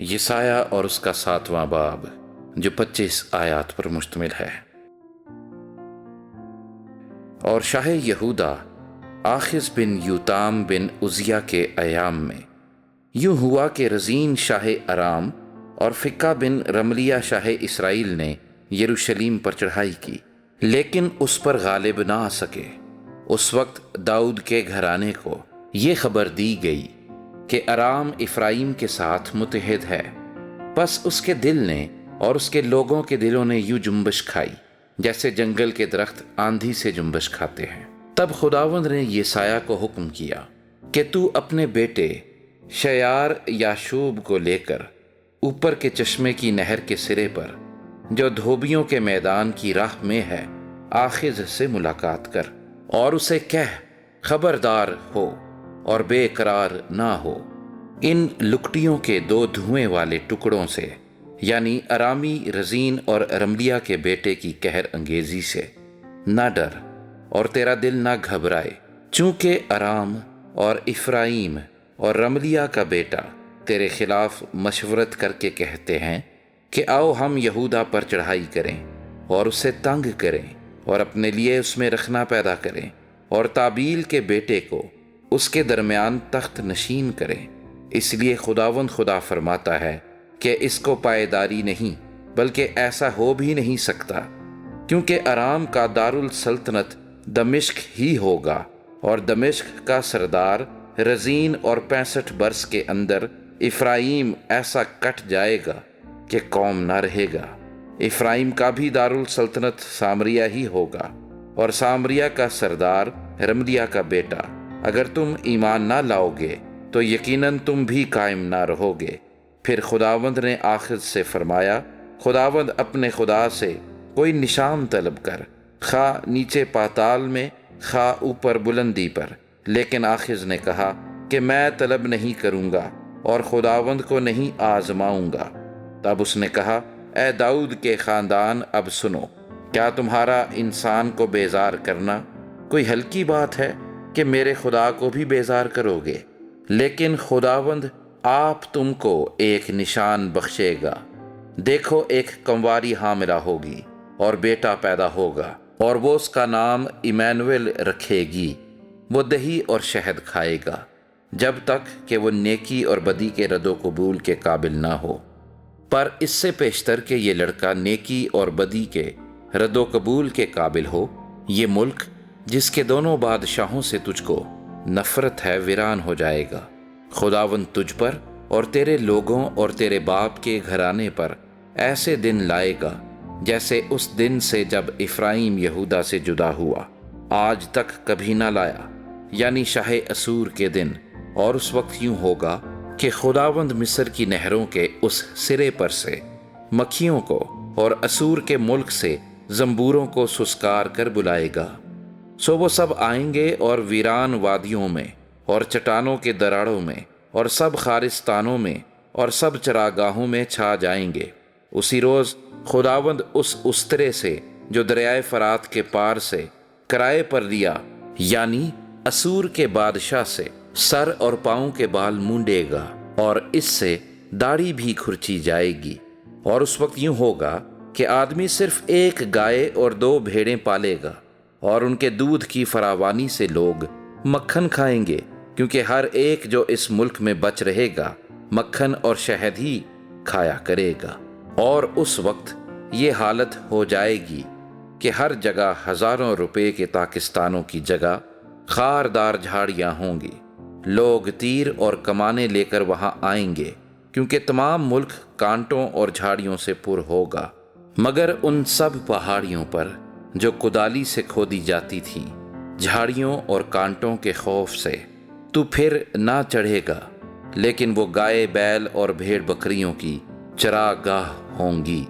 یسایہ اور اس کا 7واں باب جو 25 آیات پر مشتمل ہے۔ اور شاہ یہودا آخذ بن یوتام بن عزیہ کے ایام میں یوں ہوا کہ رزین شاہ ارام اور فکہ بن رملیہ شاہ اسرائیل نے یروشلیم پر چڑھائی کی، لیکن اس پر غالب نہ آ سکے۔ اس وقت داؤد کے گھرانے کو یہ خبر دی گئی کہ ارام افرائیم کے ساتھ متحد ہے، پس اس کے دل نے اور اس کے لوگوں کے دلوں نے یوں جنبش کھائی جیسے جنگل کے درخت آندھی سے جنبش کھاتے ہیں۔ تب خداوند نے یسایہ کو حکم کیا کہ تو اپنے بیٹے شیار یاشوب کو لے کر اوپر کے چشمے کی نہر کے سرے پر جو دھوبیوں کے میدان کی راہ میں ہے آخذ سے ملاقات کر، اور اسے کہہ خبردار ہو اور بے قرار نہ ہو، ان لکٹیوں کے 2 دھوئیں والے ٹکڑوں سے، یعنی ارامی رزین اور رملیہ کے بیٹے کی قہر انگیزی سے نہ ڈر اور تیرا دل نہ گھبرائے، چونکہ ارام اور افرائیم اور رملیہ کا بیٹا تیرے خلاف مشورت کر کے کہتے ہیں کہ آؤ ہم یہودا پر چڑھائی کریں اور اسے تنگ کریں اور اپنے لیے اس میں رکھنا پیدا کریں اور تابیل کے بیٹے کو اس کے درمیان تخت نشین کریں۔ اس لیے خداوند خدا فرماتا ہے کہ اس کو پائیداری نہیں، بلکہ ایسا ہو بھی نہیں سکتا، کیونکہ ارام کا دارالسلطنت دمشق ہی ہوگا، اور دمشق کا سردار رزین، اور 65 برس کے اندر افرائیم ایسا کٹ جائے گا کہ قوم نہ رہے گا۔ افرائیم کا بھی دارالسلطنت سامریہ ہی ہوگا، اور سامریہ کا سردار رملیہ کا بیٹا۔ اگر تم ایمان نہ لاؤ گے تو یقیناً تم بھی قائم نہ رہو گے۔ پھر خداوند نے آخذ سے فرمایا، خداوند اپنے خدا سے کوئی نشان طلب کر، خواہ نیچے پاتال میں خواہ اوپر بلندی پر۔ لیکن آخذ نے کہا کہ میں طلب نہیں کروں گا اور خداوند کو نہیں آزماؤں گا۔ تب اس نے کہا، اے داؤد کے خاندان، اب سنو، کیا تمہارا انسان کو بیزار کرنا کوئی ہلکی بات ہے کہ میرے خدا کو بھی بیزار کرو گے؟ لیکن خداوند آپ تم کو ایک نشان بخشے گا۔ دیکھو، ایک کنواری حاملہ ہوگی اور بیٹا پیدا ہوگا، اور وہ اس کا نام ایمانویل رکھے گی۔ وہ دہی اور شہد کھائے گا جب تک کہ وہ نیکی اور بدی کے رد و قبول کے قابل نہ ہو۔ پر اس سے پیشتر کہ یہ لڑکا نیکی اور بدی کے رد و قبول کے قابل ہو، یہ ملک جس کے دونوں بادشاہوں سے تجھ کو نفرت ہے ویران ہو جائے گا۔ خداوند تجھ پر اور تیرے لوگوں اور تیرے باپ کے گھرانے پر ایسے دن لائے گا جیسے اس دن سے جب افرائیم یہودا سے جدا ہوا آج تک کبھی نہ لایا، یعنی شاہ اسور کے دن۔ اور اس وقت یوں ہوگا کہ خداوند مصر کی نہروں کے اس سرے پر سے مکھیوں کو اور اسور کے ملک سے زنبوروں کو سسکار کر بلائے گا۔ سو وہ سب آئیں گے اور ویران وادیوں میں اور چٹانوں کے دراڑوں میں اور سب خارستانوں میں اور سب چراگاہوں میں چھا جائیں گے۔ اسی روز خداوند اس استرے سے جو دریائے فرات کے پار سے کرائے پر لیا، یعنی اسور کے بادشاہ سے سر اور پاؤں کے بال مونڈے گا، اور اس سے داڑھی بھی کھرچی جائے گی۔ اور اس وقت یوں ہوگا کہ آدمی صرف 1 گائے اور 2 بھیڑیں پالے گا، اور ان کے دودھ کی فراوانی سے لوگ مکھن کھائیں گے، کیونکہ ہر ایک جو اس ملک میں بچ رہے گا مکھن اور شہد ہی کھایا کرے گا۔ اور اس وقت یہ حالت ہو جائے گی کہ ہر جگہ ہزاروں روپے کے پاکستانوں کی جگہ خاردار جھاڑیاں ہوں گی۔ لوگ تیر اور کمانے لے کر وہاں آئیں گے، کیونکہ تمام ملک کانٹوں اور جھاڑیوں سے پر ہوگا، مگر ان سب پہاڑیوں پر جو کدالی سے کھودی جاتی تھیں، جھاڑیوں اور کانٹوں کے خوف سے تو پھر نہ چڑھے گا، لیکن وہ گائے بیل اور بھیڑ بکریوں کی چراگاہ ہوں گی۔